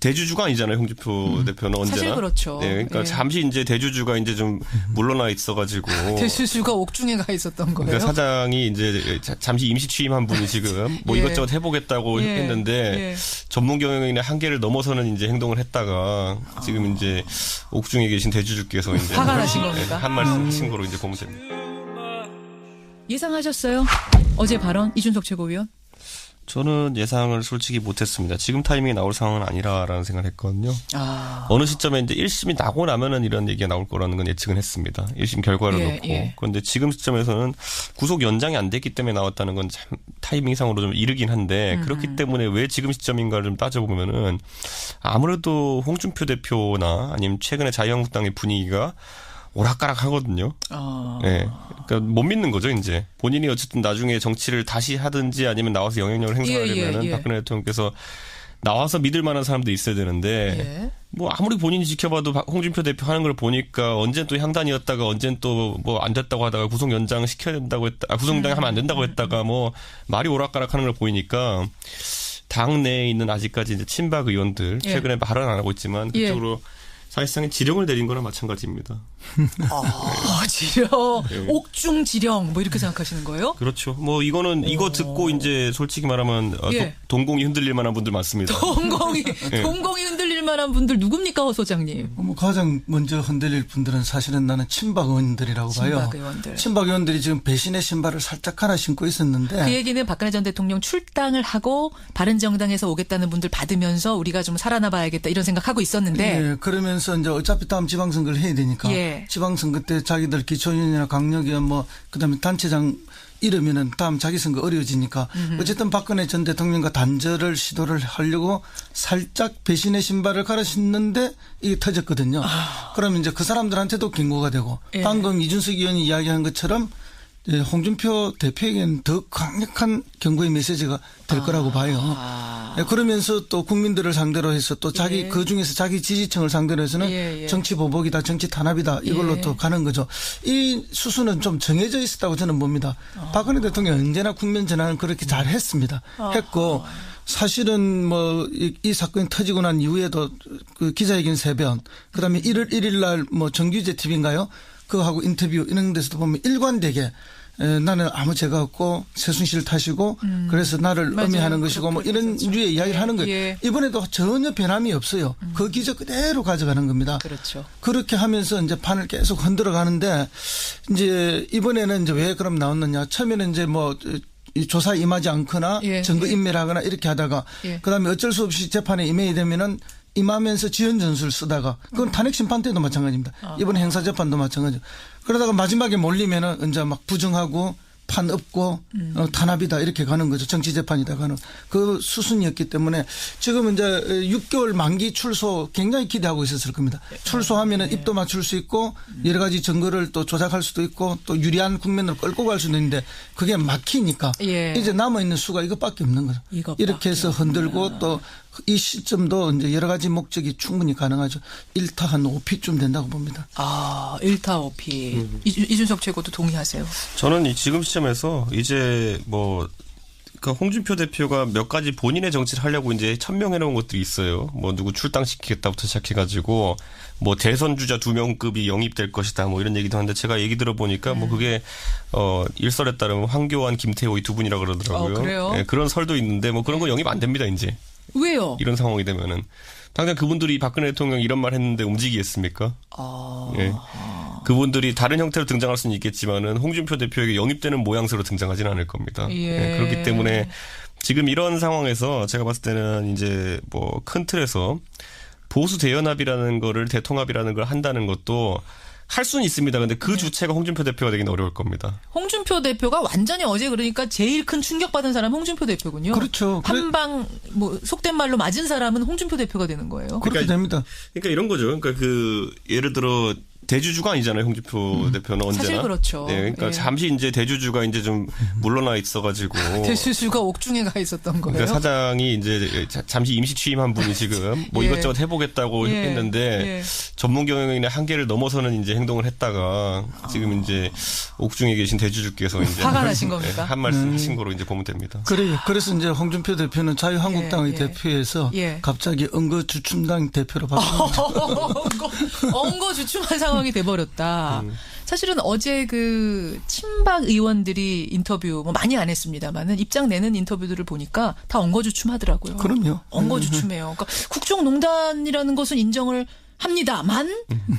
대주주가 아니잖아요. 홍준표 대표는 언제나. 사실 그렇죠. 네, 그러니까 예. 잠시 이제 대주주가 이제 좀 물러나 있어가지고. 대주주가 옥중에 가 있었던 거예요. 그러니까 사장이 이제 잠시 임시 취임한 분이 지금 뭐 예. 이것저것 해보겠다고 예. 했는데 예. 전문 경영인의 한계를 넘어서는 이제 행동을 했다가 지금 이제 옥중에 계신 대주주께서 이제 화가 나신 겁니다. 한 말씀 하신 거로 이제 보면 됩니다. 예상하셨어요? 어제 발언 이준석 최고위원? 저는 예상을 솔직히 못했습니다. 지금 타이밍에 나올 상황은 아니라라는 생각을 했거든요. 아. 어느 시점에 이제 1심이 나고 나면은 이런 얘기가 나올 거라는 건 예측은 했습니다. 1심 결과를 예, 놓고. 예. 그런데 지금 시점에서는 구속 연장이 안 됐기 때문에 나왔다는 건 참 타이밍상으로 좀 이르긴 한데 그렇기 때문에 왜 지금 시점인가를 좀 따져보면은 아무래도 홍준표 대표나 아니면 최근에 자유한국당의 분위기가 오락가락 하거든요. 네. 그러니까 못 믿는 거죠, 이제. 본인이 어쨌든 나중에 정치를 다시 하든지 아니면 나와서 영향력을 행사하려면은 예. 박근혜 대통령께서 나와서 믿을 만한 사람도 있어야 되는데 예. 뭐 아무리 본인이 지켜봐도 홍준표 대표 하는 걸 보니까 언젠 또 향단이었다가 언젠 또 뭐 안 됐다고 하다가 구속 연장 시켜야 된다고 했다. 구속 연장 하면 안 된다고 했다가 뭐 말이 오락가락 하는 걸 보이니까 당 내에 있는 아직까지 이제 친박 의원들 예. 최근에 발언 안 하고 있지만 예. 그쪽으로 사실상 지령을 내린 거나 마찬가지입니다. 지령, 네. 옥중 지령, 뭐 이렇게 생각하시는 거예요? 그렇죠. 뭐 이거는 이거 듣고 이제 솔직히 말하면 예. 동공이 흔들릴 만한 분들 많습니다. 동공이 흔들릴 만한 분들 누굽니까, 허 소장님? 뭐 가장 먼저 흔들릴 분들은 사실은 나는 친박 의원들이라고 봐요. 친박 의원들. 친박 의원들이 지금 배신의 신발을 살짝 하나 신고 있었는데 그 얘기는 박근혜 전 대통령 출당을 하고 바른정당에서 오겠다는 분들 받으면서 우리가 좀 살아나봐야겠다 이런 생각하고 있었는데 예, 그러면서 이제 어차피 다음 지방선거를 해야 되니까 예. 지방선거 때 자기들 기초위원이나 강력위원 뭐 그다음에 단체장 이러면은 다음 자기 선거 어려워지니까 어쨌든 박근혜 전 대통령과 단절을 시도를 하려고 살짝 배신의 신발을 갈아 신는데 이게 터졌거든요. 그러면 이제 그 사람들한테도 경고가 되고 예. 방금 이준석 의원이 이야기한 것처럼 홍준표 대표에게는 더 강력한 경고의 메시지가 될 거라고 봐요. 그러면서 또 국민들을 상대로 해서 또 자기 예. 그 중에서 자기 지지층을 상대로 해서는 예. 정치 보복이다, 정치 탄압이다 이걸로 예. 또 가는 거죠. 이 수순은 좀 정해져 있었다고 저는 봅니다. 박근혜 대통령 언제나 국면 전환을 그렇게 잘 했습니다. 했고 사실은 뭐 이 사건이 터지고 난 이후에도 그 기자회견 3번 그다음에 1월 1일 날 뭐 정규제 TV인가요? 그거하고 인터뷰 이런 데서도 보면 일관되게 나는 아무 죄가 없고 최순실 탓이고 그래서 나를 맞아요. 음해하는 것이고 뭐 이런 그렇죠. 류의 이야기를 하는 거예요. 예. 이번에도 전혀 변함이 없어요. 그 기저 그대로 가져가는 겁니다. 그렇죠. 그렇게 하면서 이제 판을 계속 흔들어 가는데 이제 이번에는 이제 왜 그럼 나왔느냐. 처음에는 이제 뭐 이 조사에 임하지 않거나 예. 증거 인멸하거나 이렇게 하다가 예. 그다음에 어쩔 수 없이 재판에 임해야 되면은 임하면서 지연 전수를 쓰다가 그건 탄핵 심판 때도 마찬가지입니다. 이번 행사 재판도 마찬가지죠. 그러다가 마지막에 몰리면은 이제 막 부정하고 판 없고 탄압이다 이렇게 가는 거죠. 정치 재판이다 가는 그 수순이었기 때문에 지금 이제 6개월 만기 출소 굉장히 기대하고 있었을 겁니다. 출소하면은 입도 맞출 수 있고 여러 가지 증거를 또 조작할 수도 있고 또 유리한 국면으로 끌고 갈 수도 있는데 그게 막히니까 예. 이제 남아 있는 수가 이것밖에 없는 거죠. 이것밖에 이렇게 해서 흔들고 또 이 시점도 이제 여러 가지 목적이 충분히 가능하죠. 1타 한 5피쯤 된다고 봅니다. 아, 1타 5피. 이준석 최고도 동의하세요? 저는 이 지금 시점에서 이제 뭐 그 홍준표 대표가 몇 가지 본인의 정치를 하려고 이제 천명해 놓은 것들이 있어요. 뭐 누구 출당시키겠다부터 시작해가지고 뭐 대선 주자 2명급이 영입될 것이다. 뭐 이런 얘기도 하는데 제가 얘기 들어보니까 뭐 그게 일설에 따르면 황교안, 김태호 이 두 분이라 그러더라고요. 그래요? 네, 그런 설도 있는데 뭐 그런 거 영입 안 됩니다 이제. 왜요? 이런 상황이 되면은 당장 그분들이 박근혜 대통령 이런 말 했는데 움직이겠습니까? 예. 그분들이 다른 형태로 등장할 수는 있겠지만은 홍준표 대표에게 영입되는 모양새로 등장하지는 않을 겁니다. 예. 그렇기 때문에 지금 이런 상황에서 제가 봤을 때는 이제 뭐 큰 틀에서 보수 대연합이라는 거를 대통합이라는 걸 한다는 것도 할 수는 있습니다. 근데 그 주체가 홍준표 대표가 되기는 어려울 겁니다. 홍준표 대표가 완전히 어제 그러니까 제일 큰 충격받은 사람은 홍준표 대표군요. 그렇죠. 한방 뭐 속된 말로 맞은 사람은 홍준표 대표가 되는 거예요. 그렇게 됩니다. 그러니까 이런 거죠. 그러니까 그 예를 들어 대주주가 아니잖아요. 홍준표 대표는 언제나. 사실 그렇죠. 네, 그러니까 예. 잠시 이제 대주주가 이제 좀 물러나 있어가지고. 대주주가 옥중에 가 있었던 거예요. 그러니까 사장이 이제 잠시 임시 취임한 분이 지금 뭐 예. 이것저것 해보겠다고 예. 했는데 예. 전문 경영인의 한계를 넘어서는 이제 행동을 했다가 지금 이제 옥중에 계신 대주주께서 이제 화가 나신 겁니까? 한 말씀 하신 거로 이제 보면 됩니다. 그래요. 그래서 이제 홍준표 대표는 자유한국당의 예. 대표에서 예. 갑자기恩거주춤당 대표로 바뀌었죠. 엉거주춤한 상황이 돼버렸다. 사실은 어제 그 친박 의원들이 인터뷰 뭐 많이 안 했습니다만은 입장 내는 인터뷰들을 보니까 다 엉거주춤하더라고요. 그럼요. 엉거주춤해요. 그러니까 국정농단이라는 것은 인정을 합니다만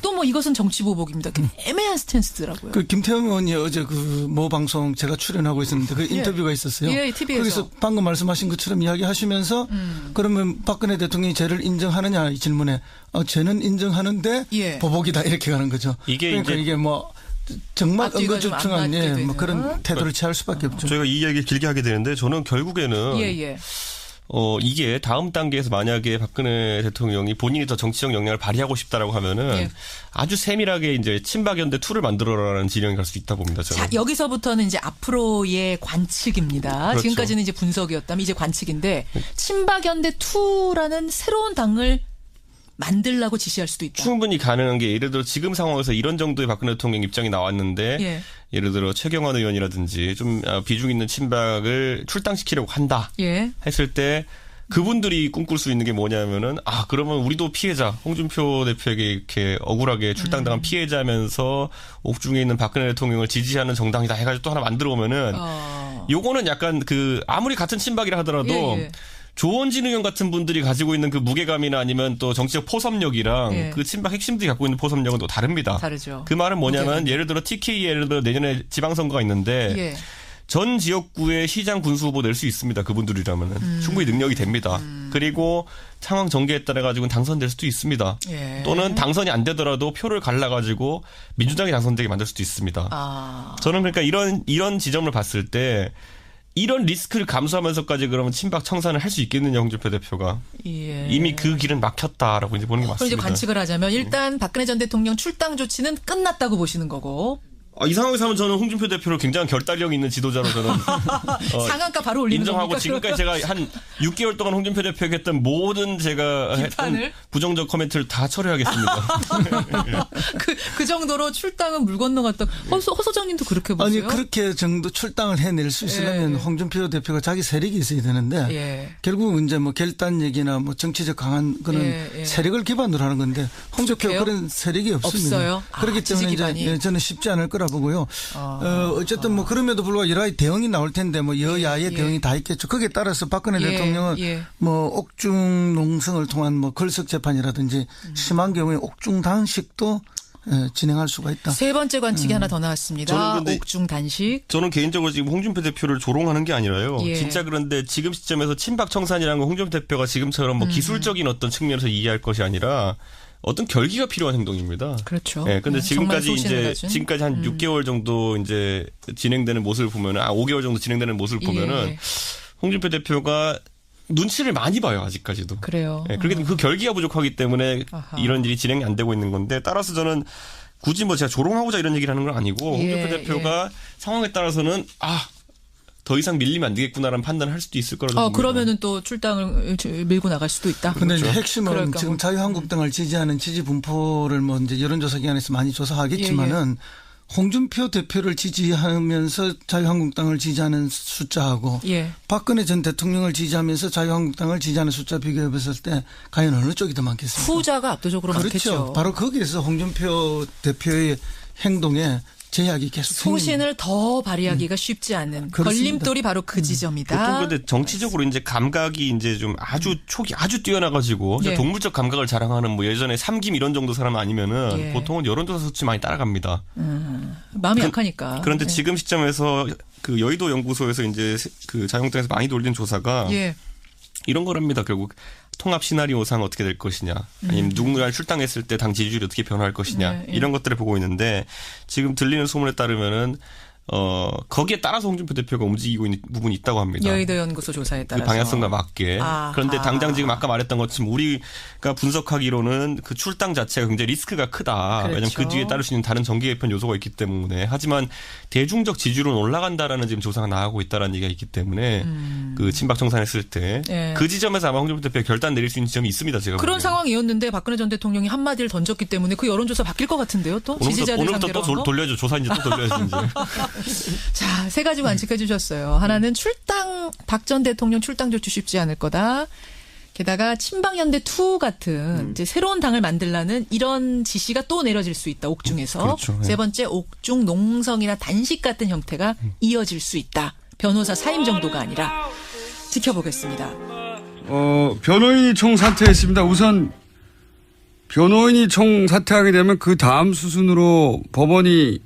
또 뭐 이것은 정치보복입니다. 애매한 스탠스더라고요. 그 김태형 의원이 어제 그 모 방송 제가 출연하고 있었는데 그 인터뷰가 있었어요. 예, TV에서. 거기서 방금 말씀하신 것처럼 이야기하시면서 그러면 박근혜 대통령이 죄를 인정하느냐 이 질문에 죄는 인정하는데 예. 보복이다 이렇게 가는 거죠. 이게 이게 뭐 정말 앞뒤가 좀안恩거주춤한 맞게 뭐 되는. 그런 태도를 취할 수밖에 없죠. 저희가 이 이야기를 길게 하게 되는데 저는 결국에는 예. 이게 다음 단계에서 만약에 박근혜 대통령이 본인이 더 정치적 역량을 발휘하고 싶다라고 하면은 예. 아주 세밀하게 이제 친박연대 2를 만들어라는 진영이 갈 수 있다 봅니다. 저는. 자, 여기서부터는 이제 앞으로의 관측입니다. 그렇죠. 지금까지는 이제 분석이었다면 이제 관측인데 친박연대 2라는 새로운 당을 만들라고 지시할 수도 있다. 충분히 가능한 게 예를 들어 지금 상황에서 이런 정도의 박근혜 대통령 입장이 나왔는데 예. 예를 들어 최경환 의원이라든지 좀 비중 있는 친박을 출당시키려고 한다 예. 했을 때 그분들이 꿈꿀 수 있는 게 뭐냐면은 그러면 우리도 피해자 홍준표 대표에게 이렇게 억울하게 출당당한 피해자면서 옥중에 있는 박근혜 대통령을 지지하는 정당이다 해가지고 또 하나 만들어 오면은 요거는 약간 그 아무리 같은 친박이라 하더라도 예. 조원진 의원 같은 분들이 가지고 있는 그 무게감이나 아니면 또 정치적 포섭력이랑 예. 그 친박 핵심들이 갖고 있는 포섭력은 또 다릅니다. 다르죠. 그 말은 뭐냐면 무게감. 예를 들어 TK 예를 들어 내년에 지방선거가 있는데 예. 전 지역구에 시장 군수 후보 낼 수 있습니다. 그분들이라면은 충분히 능력이 됩니다. 그리고 상황 전개에 따라 가지고는 당선될 수도 있습니다. 예. 또는 당선이 안 되더라도 표를 갈라 가지고 민주당이 당선되게 만들 수도 있습니다. 저는 그러니까 이런 지점을 봤을 때 이런 리스크를 감수하면서까지 그러면 친박 청산을 할 수 있겠느냐 홍준표 대표가 예. 이미 그 길은 막혔다라고 이제 보는 게 그럼 이제 맞습니다. 관측을 하자면 일단 박근혜 전 대통령 출당 조치는 끝났다고 보시는 거고 이 상황에서 하면 저는 홍준표 대표를 굉장히 결단력 있는 지도자로 저는 상한가 바로 올리는 인정하고 겁니까? 지금까지 제가 한 6개월 동안 홍준표 대표에게 했던 모든 제가 비판을? 했던 부정적 코멘트를 다 처리하겠습니다. 그 정도로 출당은 물 건너갔다. 허 소장님도 그렇게 아니 보세요? 그렇게 정도 출당을 해낼 수 있으려면 예. 홍준표 대표가 자기 세력이 있어야 되는데 예. 결국 이제 뭐 결단 얘기나 뭐 정치적 강한 그런 예. 세력을 기반으로 하는 건데 홍준표가 부족해요? 그런 세력이 없습니다. 없어요? 그렇기 지지 때문에 기반이. 이제 저는 쉽지 않을 거라 보고요. 어쨌든 뭐 그럼에도 불구하고 여러 가지 대응이 나올 텐데 뭐 여야의 예. 대응이 다 있겠죠. 거기에 따라서 박근혜 예. 대통령은 예. 뭐 옥중 농성을 통한 뭐 걸석 재판이라든지 심한 경우에 옥중 단식도 진행할 수가 있다. 세 번째 관측이 하나 더 나왔습니다. 저는 근데 옥중 단식. 저는 개인적으로 지금 홍준표 대표를 조롱하는 게 아니라요. 예. 진짜 그런데 지금 시점에서 친박 청산이라는 건 홍준표 대표가 지금처럼 뭐 기술적인 어떤 측면에서 이해할 것이 아니라 어떤 결기가 필요한 행동입니다. 그렇죠. 네, 근데 정말 지금까지 소신을 이제 가진. 지금까지 한 6개월 정도 이제 진행되는 모습을 보면은 5개월 정도 진행되는 모습을 보면은 예. 홍준표 대표가 눈치를 많이 봐요, 아직까지도. 그래요. 네, 그렇기 때문에 그 결기가 부족하기 때문에 아하. 이런 일이 진행이 안 되고 있는 건데 따라서 저는 굳이 뭐 제가 조롱하고자 이런 얘기를 하는 건 아니고 예, 홍준표 대표가 상황에 따라서는 더 이상 밀리면 안 되겠구나라는 판단을 할 수도 있을 거라고 봅니다. 그러면은 또 출당을 밀고 나갈 수도 있다. 근데 이제 그러니까 핵심은 뭐. 지금 자유한국당을 지지하는 지지 분포를 뭐 이제 여론조사 기관에서 많이 조사하겠지만은 홍준표 대표를 지지하면서 자유한국당을 지지하는 숫자하고 예. 박근혜 전 대통령을 지지하면서 자유한국당을 지지하는 숫자 비교해 봤을 때 과연 어느 쪽이 더 많겠습니까? 후자가 압도적으로 그렇죠. 많겠죠. 바로 거기에서 홍준표 대표의 행동에 제약이 계속 생깁니다. 소신을 더 발휘하기가 쉽지 않은 그렇습니다. 걸림돌이 바로 그 지점이다. 보통 근데 정치적으로 이제 감각이 이제 좀 아주 촉이 아주 뛰어나가지고 예. 동물적 감각을 자랑하는 뭐 예전에 삼김 이런 정도 사람 아니면은 예. 보통은 여론조사 수치 많이 따라갑니다. 마음이 약하니까. 그런데 예. 지금 시점에서 그 여의도 연구소에서 이제 그 자유한국당에서 많이 돌린 조사가 예. 이런 거랍니다. 결국 통합 시나리오상 어떻게 될 것이냐, 아니면 누군가를 출당했을 때 당 지지율이 어떻게 변화할 것이냐 네, 예. 이런 것들을 보고 있는데 지금 들리는 소문에 따르면은 거기에 따라서 홍준표 대표가 움직이고 있는 부분이 있다고 합니다. 여의도 연구소 조사에 따라서. 그 방향성과 맞게. 그런데 당장 지금 아까 말했던 것처럼 우리가 분석하기로는 그 출당 자체가 굉장히 리스크가 크다. 그렇죠. 왜냐하면 그 뒤에 따를 수 있는 다른 정계 개편 요소가 있기 때문에. 하지만 대중적 지지율은 올라간다라는 지금 조사가 나오고 있다라는 얘기가 있기 때문에 그 친박 청산했을 때 그 지점에서 아마 홍준표 대표가 결단 내릴 수 있는 지점이 있습니다. 제가 그런 보기에는. 상황이었는데 박근혜 전 대통령이 한마디를 던졌기 때문에 그 여론조사 바뀔 것 같은데요. 또 지지자들 오늘부터 상대로 또 돌려줘. 조사 이제 또 돌려야지 이제. 자, 세 가지 관측해 주셨어요. 하나는 박 전 대통령 출당 조치 쉽지 않을 거다. 게다가 친박연대2 같은 이제 새로운 당을 만들라는 이런 지시가 또 내려질 수 있다. 옥중에서. 그렇죠. 네. 세 번째, 옥중 농성이나 단식 같은 형태가 이어질 수 있다. 변호사 사임 정도가 아니라 지켜보겠습니다. 변호인이 총사퇴했습니다. 우선 변호인이 총사퇴하게 되면 그 다음 수순으로 법원이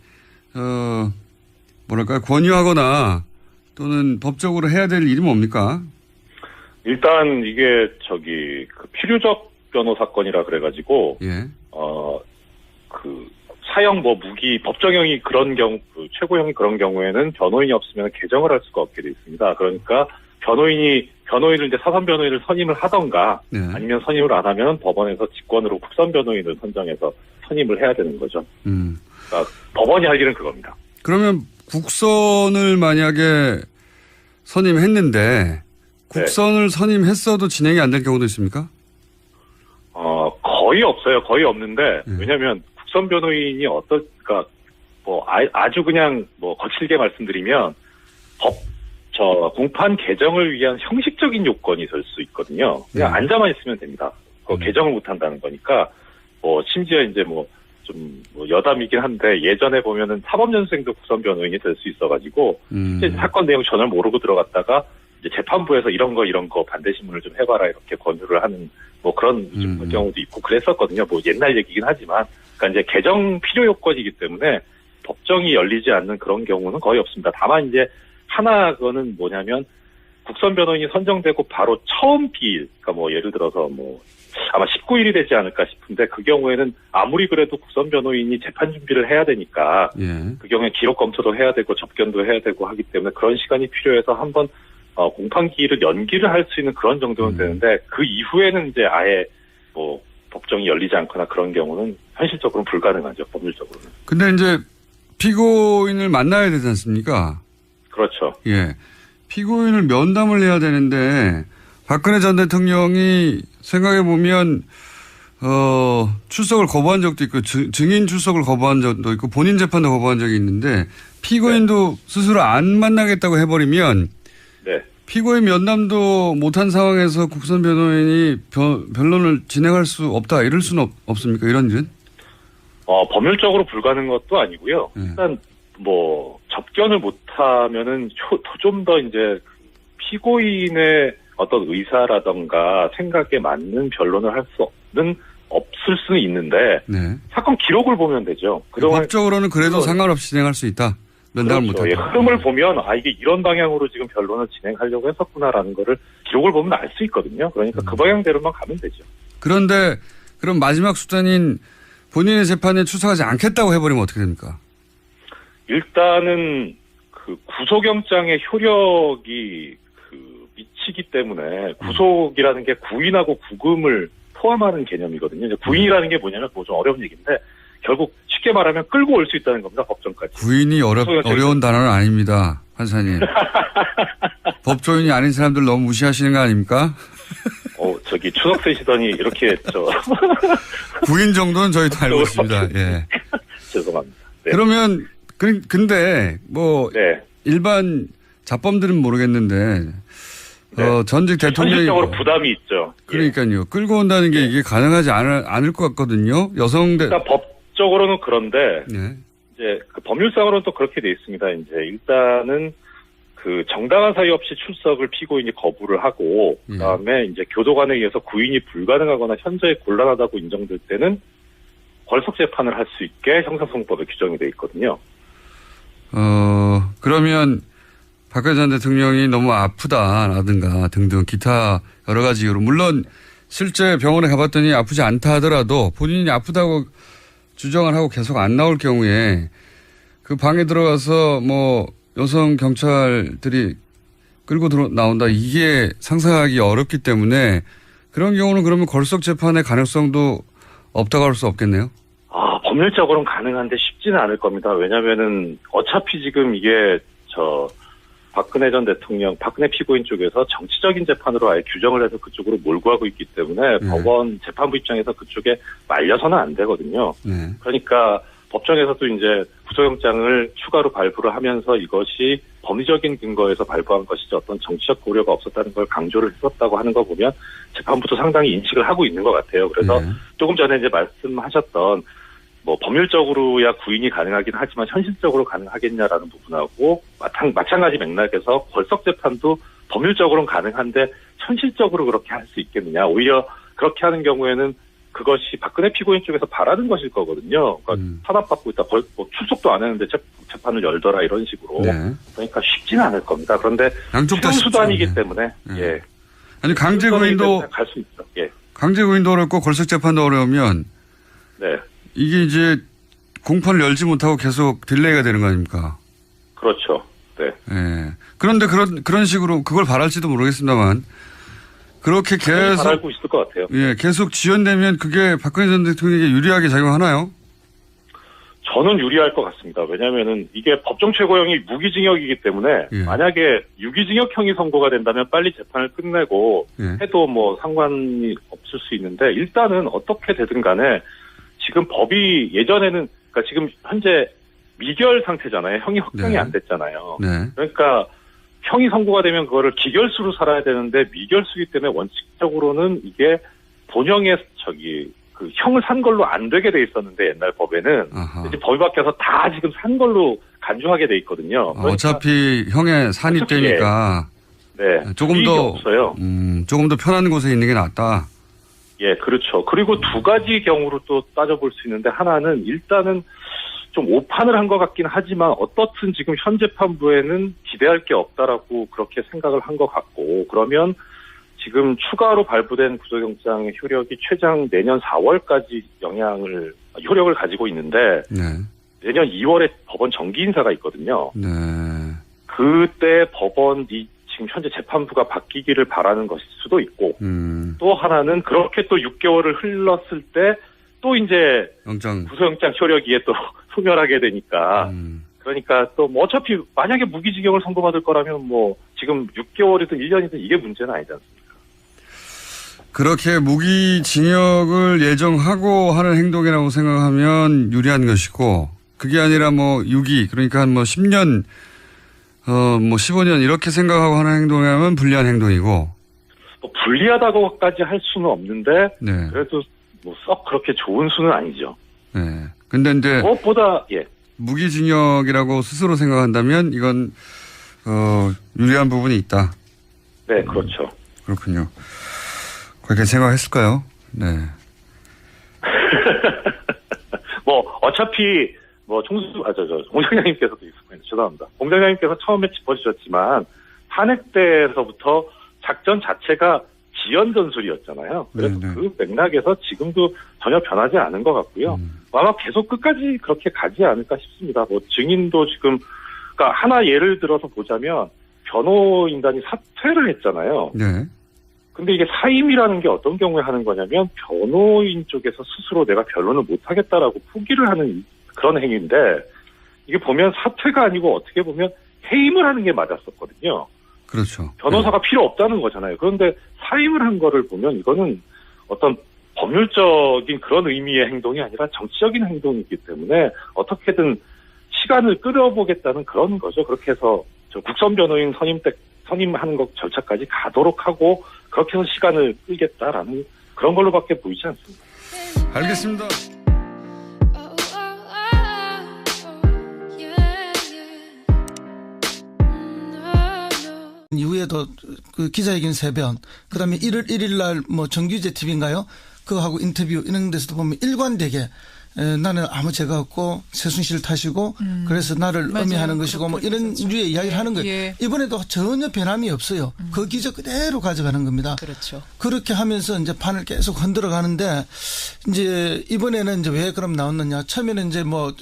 뭐랄까요, 권유하거나 또는 법적으로 해야 될 일이 뭡니까? 일단 이게 그 필요적 변호 사건이라 그래가지고 예. 그 사형 무기 법정형이 그런 경우 최고형이 그런 경우에는 변호인이 없으면 개정을 할 수가 없게 돼 있습니다. 그러니까 변호인을 이제 사선 변호인을 선임을 하던가 네. 아니면 선임을 안 하면 법원에서 직권으로 국선 변호인을 선정해서 선임을 해야 되는 거죠. 그러니까 법원이 할 일은 그겁니다. 그러면 국선을 만약에 선임했는데 국선을 선임했어도 진행이 안 될 경우도 있습니까? 거의 없어요. 거의 없는데 왜냐하면 국선 변호인이 그러니까 아주 그냥 거칠게 말씀드리면 공판 개정을 위한 형식적인 요건이 될 수 있거든요. 그냥 앉아만 있으면 됩니다. 개정을 못 한다는 거니까 심지어 이제 좀 여담이긴 한데 예전에 보면은 사법연수생도 국선 변호인이 될 수 있어가지고 사건 내용 전혀 모르고 들어갔다가 이제 재판부에서 이런 거 반대신문을 좀 해봐라 이렇게 권유를 하는 그런 경우도 있고 그랬었거든요. 옛날 얘기긴 하지만 그러니까 이제 개정 필요 요건이기 때문에 법정이 열리지 않는 그런 경우는 거의 없습니다. 다만 이제 그거는 뭐냐면 국선 변호인이 선정되고 바로 처음 기일, 그러니까 예를 들어서 아마 19일이 되지 않을까 싶은데 그 경우에는 아무리 그래도 국선 변호인이 재판 준비를 해야 되니까 그 경우에 기록 검토도 해야 되고 접견도 해야 되고 하기 때문에 그런 시간이 필요해서 한번 공판 기일을 연기를 할 수 있는 그런 정도는 되는데 그 이후에는 이제 아예 법정이 열리지 않거나 그런 경우는 현실적으로는 불가능하죠. 법률적으로는. 근데 이제 피고인을 만나야 되지 않습니까? 그렇죠. 예. 피고인을 면담을 해야 되는데 박근혜 전 대통령이 생각해보면 출석을 거부한 적도 있고 증인 출석을 거부한 적도 있고 본인 재판도 거부한 적이 있는데 피고인도 스스로 안 만나겠다고 해버리면 피고인 면담도 못한 상황에서 국선 변호인이 변론을 진행할 수 없다 이럴 수는 없습니까? 이런 일은? 법률적으로 불가능한 것도 아니고요. 일단 접견을 못하면은 좀 더 이제 피고인의 어떤 의사라던가 생각에 맞는 변론을 할 없을 수는 있는데 사건 기록을 보면 되죠. 법적으로는 그래도 상관없이 진행할 수 있다. 면담을 그렇죠. 못한다. 흐름을 보면 이게 이런 방향으로 지금 변론을 진행하려고 했었구나라는 거를 기록을 보면 알 수 있거든요. 그러니까 그 방향대로만 가면 되죠. 그런데 그럼 마지막 수단인 본인의 재판에 출석하지 않겠다고 해버리면 어떻게 됩니까? 일단은 그 구속영장의 효력이 미치기 때문에 구속이라는 게 구인하고 구금을 포함하는 개념이거든요. 구인이라는 게 뭐냐면 좀 어려운 얘기인데 결국 쉽게 말하면 끌고 올 수 있다는 겁니다. 법정까지. 구인이 어려운 단어는 아닙니다. 판사님. 법조인이 아닌 사람들 너무 무시하시는 거 아닙니까? 추석 세시더니 이렇게 구인 정도는 저희도 알고 있습니다. 예. 죄송합니다. 네. 그러면 근데 일반 자범들은 모르겠는데 전직 대통령이 현실적으로 부담이 있죠. 그러니까요. 끌고 온다는 게 이게 가능하지 않을 것 같거든요. 일단 법적으로는 그런데 이제 법률상으로는 또 그렇게 돼 있습니다. 이제 일단은 정당한 사유 없이 출석을 피고인이 거부를 하고 그다음에 이제 교도관에 의해서 구인이 불가능하거나 현저히 곤란하다고 인정될 때는 벌석 재판을 할 수 있게 형사소송법에 규정이 돼 있거든요. 그러면 박근혜 전 대통령이 너무 아프다라든가 등등 기타 여러 가지 이유로 물론 실제 병원에 가봤더니 아프지 않다 하더라도 본인이 아프다고 주장을 하고 계속 안 나올 경우에 그 방에 들어가서 뭐 여성 경찰들이 끌고 나온다. 이게 상상하기 어렵기 때문에 그런 경우는 그러면 걸석 재판의 가능성도 없다고 할 수 없겠네요. 법률적으로는 가능한데 쉽지는 않을 겁니다. 왜냐면은 어차피 지금 이게 박근혜 전 대통령, 박근혜 피고인 쪽에서 정치적인 재판으로 아예 규정을 해서 그쪽으로 몰고 가고 있기 때문에 법원 재판부 입장에서 그쪽에 말려서는 안 되거든요. 그러니까 법정에서도 이제 구속영장을 추가로 발부를 하면서 이것이 법리적인 근거에서 발부한 것이지 어떤 정치적 고려가 없었다는 걸 강조를 했었다고 하는 거 보면 재판부도 상당히 인식을 하고 있는 것 같아요. 그래서 조금 전에 이제 말씀하셨던 뭐 법률적으로야 구인이 가능하긴 하지만 현실적으로 가능하겠냐라는 부분하고 마찬가지 맥락에서 걸석 재판도 법률적으로는 가능한데 현실적으로 그렇게 할 수 있겠느냐. 오히려 그렇게 하는 경우에는 그것이 박근혜 피고인 쪽에서 바라는 것일 거거든요. 그러니까 탄압받고 있다. 뭐 출석도 안 했는데 재판을 열더라 이런 식으로. 그러니까 쉽지는 않을 겁니다. 그런데 양쪽 다 수단이기 때문에 예. 아니 강제구인도 갈 수 있죠. 예. 강제구인도 어렵고 걸석 재판도 어려우면 네. 이게 이제 공판을 열지 못하고 계속 딜레이가 되는 거 아닙니까? 그렇죠. 네. 예. 그런데 그런 식으로 그걸 바랄지도 모르겠습니다만 그렇게 계속 바라고 있을 것 같아요. 예, 계속 지연되면 그게 박근혜 전 대통령에게 유리하게 작용하나요? 저는 유리할 것 같습니다. 왜냐하면은 이게 법정 최고형이 무기징역이기 때문에 만약에 유기징역형이 선고가 된다면 빨리 재판을 끝내고 해도 뭐 상관이 없을 수 있는데 일단은 어떻게 되든 간에 지금 법이 예전에는 그러니까 지금 현재 미결 상태잖아요. 형이 확정이 안 됐잖아요. 그러니까 형이 선고가 되면 그거를 기결수로 살아야 되는데 미결수이기 때문에 원칙적으로는 이게 본형의 그 형을 산 걸로 안 되게 돼 있었는데 옛날 법에는 이제 법이 바뀌어서 다 지금 산 걸로 간주하게 돼 있거든요. 그러니까 어차피 형의 산입되니까 네, 조금 더 없어요. 조금 더 편한 곳에 있는 게 낫다. 예, 그렇죠. 그리고 두 가지 경우로 또 따져볼 수 있는데 하나는 일단은 좀 오판을 한 것 같긴 하지만 어떻든 지금 현 재판부에는 기대할 게 없다라고 그렇게 생각을 한 것 같고 그러면 지금 추가로 발부된 구속영장의 효력이 최장 내년 4월까지 효력을 가지고 있는데 내년 2월에 법원 정기 인사가 있거든요. 그때 법원이 지금 현재 재판부가 바뀌기를 바라는 것일 수도 있고 또 하나는 그렇게 또 6개월을 흘렀을 때 또 이제 구속영장 효력이 또 소멸하게 되니까 그러니까 또 뭐 어차피 만약에 무기징역을 선고받을 거라면 뭐 지금 6개월이든 1년이든 이게 문제는 아니지 않습니까? 그렇게 무기징역을 예정하고 하는 행동이라고 생각하면 유리한 것이고 그게 아니라 뭐 유기 그러니까 한 뭐 10년 뭐 15년 이렇게 생각하고 하는 행동이라면 불리한 행동이고 뭐 불리하다고까지 할 수는 없는데 그래도 뭐 썩 그렇게 좋은 수는 아니죠. 네. 근데 이제 무엇보다 무기징역이라고 스스로 생각한다면 이건 유리한 부분이 있다. 네, 그렇죠. 그렇군요. 그렇게 생각했을까요? 네. 뭐 어차피 뭐 공장장님께서도 있었고요. 죄송합니다. 공장장님께서 처음에 짚어주셨지만 탄핵 때에서부터 작전 자체가 지연 전술이었잖아요. 그래서 그 맥락에서 지금도 전혀 변하지 않은 것 같고요. 아마 계속 끝까지 그렇게 가지 않을까 싶습니다. 뭐 증인도 지금 그러니까 하나 예를 들어서 보자면 변호인단이 사퇴를 했잖아요. 근데 이게 사임이라는 게 어떤 경우에 하는 거냐면 변호인 쪽에서 스스로 내가 변론을 못하겠다라고 포기를 하는 그런 행위인데 이게 보면 사퇴가 아니고 어떻게 보면 해임을 하는 게 맞았었거든요. 그렇죠. 변호사가 필요 없다는 거잖아요. 그런데 사임을 한 거를 보면 이거는 어떤 법률적인 그런 의미의 행동이 아니라 정치적인 행동이기 때문에 어떻게든 시간을 끌어보겠다는 그런 거죠. 그렇게 해서 국선 변호인 선임하는 것 절차까지 가도록 하고 그렇게 해서 시간을 끌겠다라는 그런 걸로밖에 보이지 않습니다. 알겠습니다. 이후에도 그 기자회견 3번, 그 다음에 1월 1일 날 뭐 정규제 TV인가요? 그거하고 인터뷰 이런 데서도 보면 일관되게 나는 아무 죄가 없고 최순실 탓이고 그래서 나를 음해하는 것이고 뭐 이런 류의 이야기를 하는 거예요. 이번에도 전혀 변함이 없어요. 그 기저 그대로 가져가는 겁니다. 그렇죠. 그렇게 하면서 이제 판을 계속 흔들어 가는데 이제 이번에는 이제 왜 그럼 나왔느냐. 처음에는 이제 뭐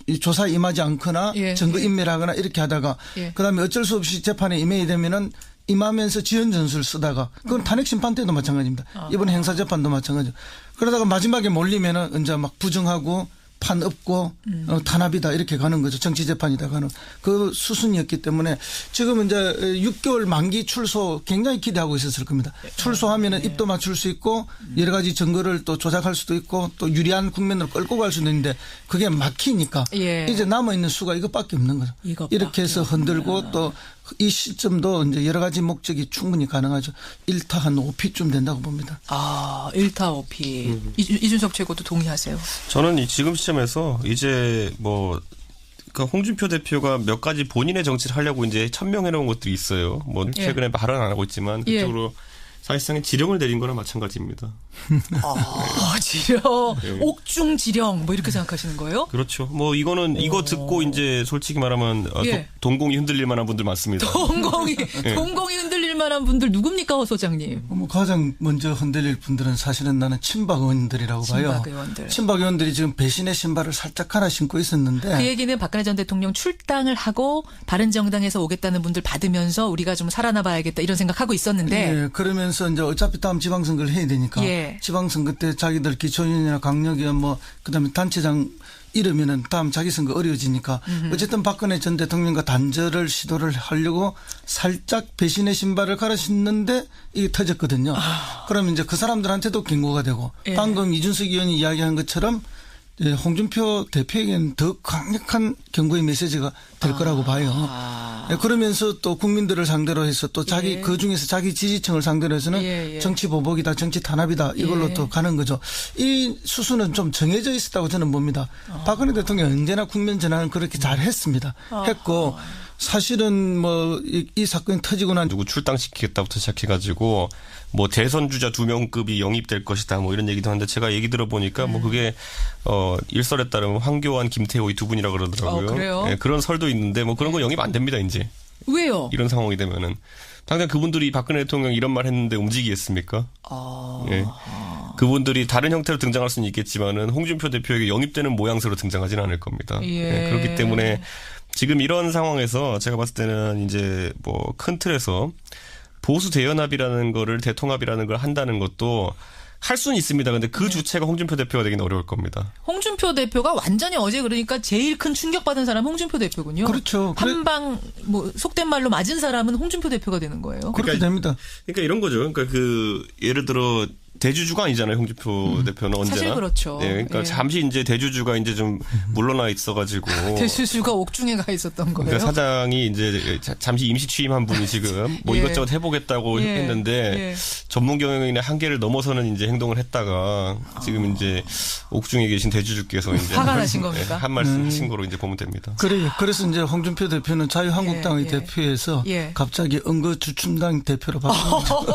이 조사 임하지 않거나 예. 증거 인멸하거나 이렇게 하다가 예. 그다음에 어쩔 수 없이 재판에 임해야 되면은 임하면서 지연 전술 쓰다가 그건 탄핵 심판 때도 마찬가지입니다. 이번 행사 재판도 마찬가지죠. 그러다가 마지막에 몰리면은 이제 막 부정하고 판 없고 탄압이다 이렇게 가는 거죠. 정치 재판이다 가는 그 수순이었기 때문에 지금 이제 6개월 만기 출소 굉장히 기대하고 있었을 겁니다. 출소하면은 입도 맞출 수 있고 여러 가지 증거를 또 조작할 수도 있고 또 유리한 국면으로 끌고 갈 수도 있는데 그게 막히니까 예. 이제 남아 있는 수가 이것밖에 없는 거죠. 이것밖에 이렇게 해서 흔들고 또 이 시점도 이제 여러 가지 목적이 충분히 가능하죠. 1타 한 5피쯤 된다고 봅니다. 아, 1타 5피. 이준석 최고도 동의하세요? 저는 지금 시점에서 이제 뭐 그러니까 홍준표 대표가 몇 가지 본인의 정치를 하려고 이제 천명해 놓은 것들이 있어요. 뭐 최근에 말은 안 하고 있지만 그쪽으로 사실상의 지령을 내린 거나 마찬가지입니다. 지령, 옥중 지령, 뭐 이렇게 생각하시는 거예요? 그렇죠. 뭐 이거는 이거 듣고 이제 솔직히 말하면 예. 동공이 흔들릴 만한 분들 많습니다. 동공이 흔들릴 만한 분들 누굽니까, 허 소장님? 뭐 가장 먼저 흔들릴 분들은 사실은 나는 친박 의원들이라고 봐요. 친박 의원들. 친박 의원들이 지금 배신의 신발을 살짝 하나 신고 있었는데 그 얘기는 박근혜 전 대통령 출당을 하고 바른정당에서 오겠다는 분들 받으면서 우리가 좀 살아나 봐야겠다 이런 생각하고 있었는데 예, 그러면서 이제 어차피 다음 지방선거를 해야 되니까 예. 지방선거 때 자기들 기초위원이나 강력위원 뭐 그다음에 단체장 이러면은 다음 자기 선거 어려워지니까 어쨌든 박근혜 전 대통령과 단절을 시도를 하려고 살짝 배신의 신발을 갈아 신는데 이게 터졌거든요. 그러면 이제 그 사람들한테도 경고가 되고 예. 방금 이준석 의원이 이야기한 것처럼 홍준표 대표에게는 더 강력한 경고의 메시지가 될 거라고 봐요. 그러면서 또 국민들을 상대로 해서 또 자기 예. 그 중에서 자기 지지층을 상대로 해서는 예. 정치 보복이다, 정치 탄압이다 이걸로 예. 또 가는 거죠. 이 수순은 좀 정해져 있었다고 저는 봅니다. 박근혜 대통령 언제나 국면 전환을 그렇게 잘 했습니다. 했고 사실은 뭐 이 사건이 터지고 난 누구 출당시키겠다부터 시작해가지고 뭐 대선 주자 2명급이 영입될 것이다 뭐 이런 얘기도 하는데 제가 얘기 들어보니까 뭐 그게 일설에 따르면 황교안, 김태호 이 두 분이라 그러더라고요. 그래요? 예, 그런 설도 있는데 뭐 그런 거 영입 안 됩니다 이제. 왜요? 이런 상황이 되면은 당장 그분들이 박근혜 대통령 이런 말 했는데 움직이겠습니까? 예. 그분들이 다른 형태로 등장할 수는 있겠지만은 홍준표 대표에게 영입되는 모양새로 등장하지는 않을 겁니다. 예. 그렇기 때문에 지금 이런 상황에서 제가 봤을 때는 이제 뭐 큰 틀에서 보수 대연합이라는 거를 대통합이라는 걸 한다는 것도 할 수는 있습니다. 근데 그 주체가 홍준표 대표가 되긴 어려울 겁니다. 홍준표 대표가 완전히 어제 그러니까 제일 큰 충격받은 사람 홍준표 대표군요. 그렇죠. 한방 뭐 속된 말로 맞은 사람은 홍준표 대표가 되는 거예요. 그렇게 됩니다. 그러니까 이런 거죠. 그러니까 그 예를 들어 대주주가 아니잖아요. 홍준표 대표는 언제나. 사실 그렇죠. 네, 그러니까 예. 잠시 이제 대주주가 이제 좀 물러나 있어가지고. 대주주가 옥중에 가 있었던 거예요. 그러니까 사장이 이제 잠시 임시 취임한 분이 지금 뭐 예. 이것저것 해보겠다고 예. 했는데 예. 전문 경영인의 한계를 넘어서는 이제 행동을 했다가 지금 이제 옥중에 계신 대주주께서 이제 화가 나신 겁니까? 한 말씀 하신 거로 이제 보면 됩니다. 그래요. 그래서 이제 홍준표 대표는 자유한국당의 예. 대표에서 예. 갑자기 언거주춤당 대표로 바뀌었죠.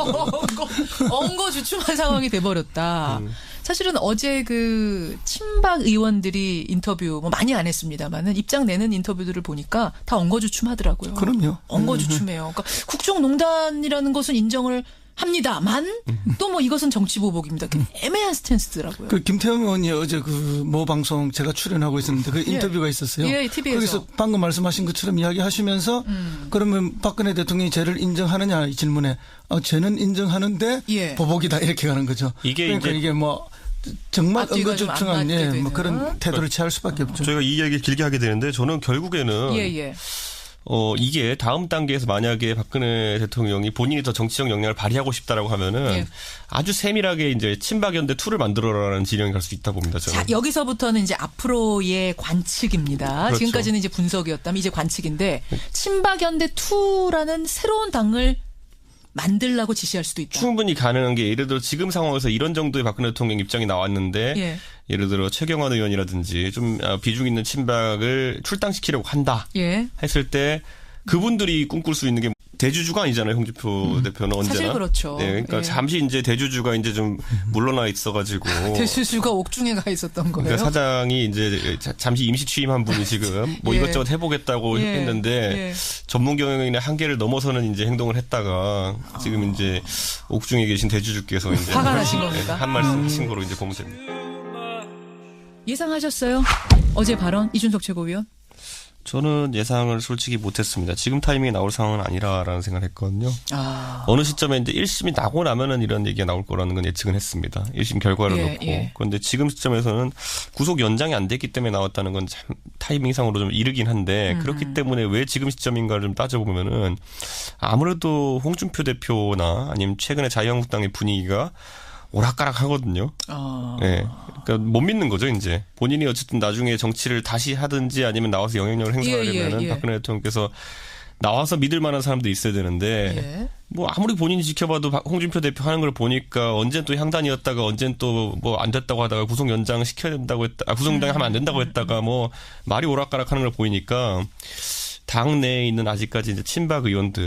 엉거 주춤한 상황이 돼버렸다. 사실은 어제 그 친박 의원들이 인터뷰 뭐 많이 안 했습니다만은 입장 내는 인터뷰들을 보니까 다 엉거주춤하더라고요. 그럼요. 엉거주춤해요. 그러니까 국정농단이라는 것은 인정을 합니다만 또 뭐 이것은 정치보복입니다. 애매한 스탠스더라고요. 그 김태형 의원이 어제 그 모 방송 제가 출연하고 있었는데 그 인터뷰가 있었어요. 예, TV에서. 거기서 방금 말씀하신 것처럼 이야기하시면서 그러면 박근혜 대통령이 죄를 인정하느냐 이 질문에 죄는 인정하는데 예. 보복이다 이렇게 가는 거죠. 이게 그러니까 이제 이게 뭐 정말 앞뒤가 좀안 언거주춤한 맞게 되는. 뭐 그런 태도를 취할 수밖에 없죠. 저희가 이 이야기를 길게 하게 되는데 저는 결국에는 예. 이게 다음 단계에서 만약에 박근혜 대통령이 본인이 더 정치적 역량을 발휘하고 싶다라고 하면은 예. 아주 세밀하게 이제 친박연대 2를 만들어라는 지령이 갈 수 있다 봅니다. 저는. 자, 여기서부터는 이제 앞으로의 관측입니다. 그렇죠. 지금까지는 이제 분석이었다면 이제 관측인데 친박연대 2라는 새로운 당을 만들라고 지시할 수도 있다. 충분히 가능한 게 예를 들어 지금 상황에서 이런 정도의 박근혜 대통령 입장이 나왔는데 예. 예를 들어 최경환 의원이라든지 좀 비중 있는 친박을 출당시키려고 한다 예. 했을 때 그분들이 꿈꿀 수 있는 게 대주주가 아니잖아요. 홍준표 대표는 언제나. 사실 그렇죠. 네, 그러니까 예. 잠시 이제 대주주가 이제 좀 물러나 있어가지고. 대주주가 옥중에 가 있었던 거예요. 그러니까 사장이 이제 잠시 임시 취임한 분이 지금 뭐 예. 이것저것 해보겠다고 예. 했는데 예. 전문 경영인의 한계를 넘어서는 이제 행동을 했다가 지금 이제 옥중에 계신 대주주께서 이제 화가 나신 겁니까? 한 말씀 하신 거로 이제 보면 됩니다. 예상하셨어요? 어제 발언 이준석 최고위원? 저는 예상을 솔직히 못했습니다. 지금 타이밍에 나올 상황은 아니라라는 생각을 했거든요. 어느 시점에 이제 1심이 나고 나면은 이런 얘기가 나올 거라는 건 예측은 했습니다. 1심 결과를 놓고. 그런데 지금 시점에서는 구속 연장이 안 됐기 때문에 나왔다는 건 참 타이밍상으로 좀 이르긴 한데 그렇기 때문에 왜 지금 시점인가를 좀 따져보면은 아무래도 홍준표 대표나 아니면 최근에 자유한국당의 분위기가 오락가락 하거든요. 네. 그러니까 못 믿는 거죠, 이제. 본인이 어쨌든 나중에 정치를 다시 하든지 아니면 나와서 영향력을 행사하려면은 박근혜 대통령께서 나와서 믿을 만한 사람도 있어야 되는데 뭐 아무리 본인이 지켜봐도 홍준표 대표 하는 걸 보니까 언젠 또 향단이었다가 언젠 또 뭐 안 됐다고 하다가 구속 연장 시켜야 된다고 했다. 구속 연장하면 안 된다고 했다가 뭐 말이 오락가락 하는 걸 보이니까 당 내에 있는 아직까지 이제 친박 의원들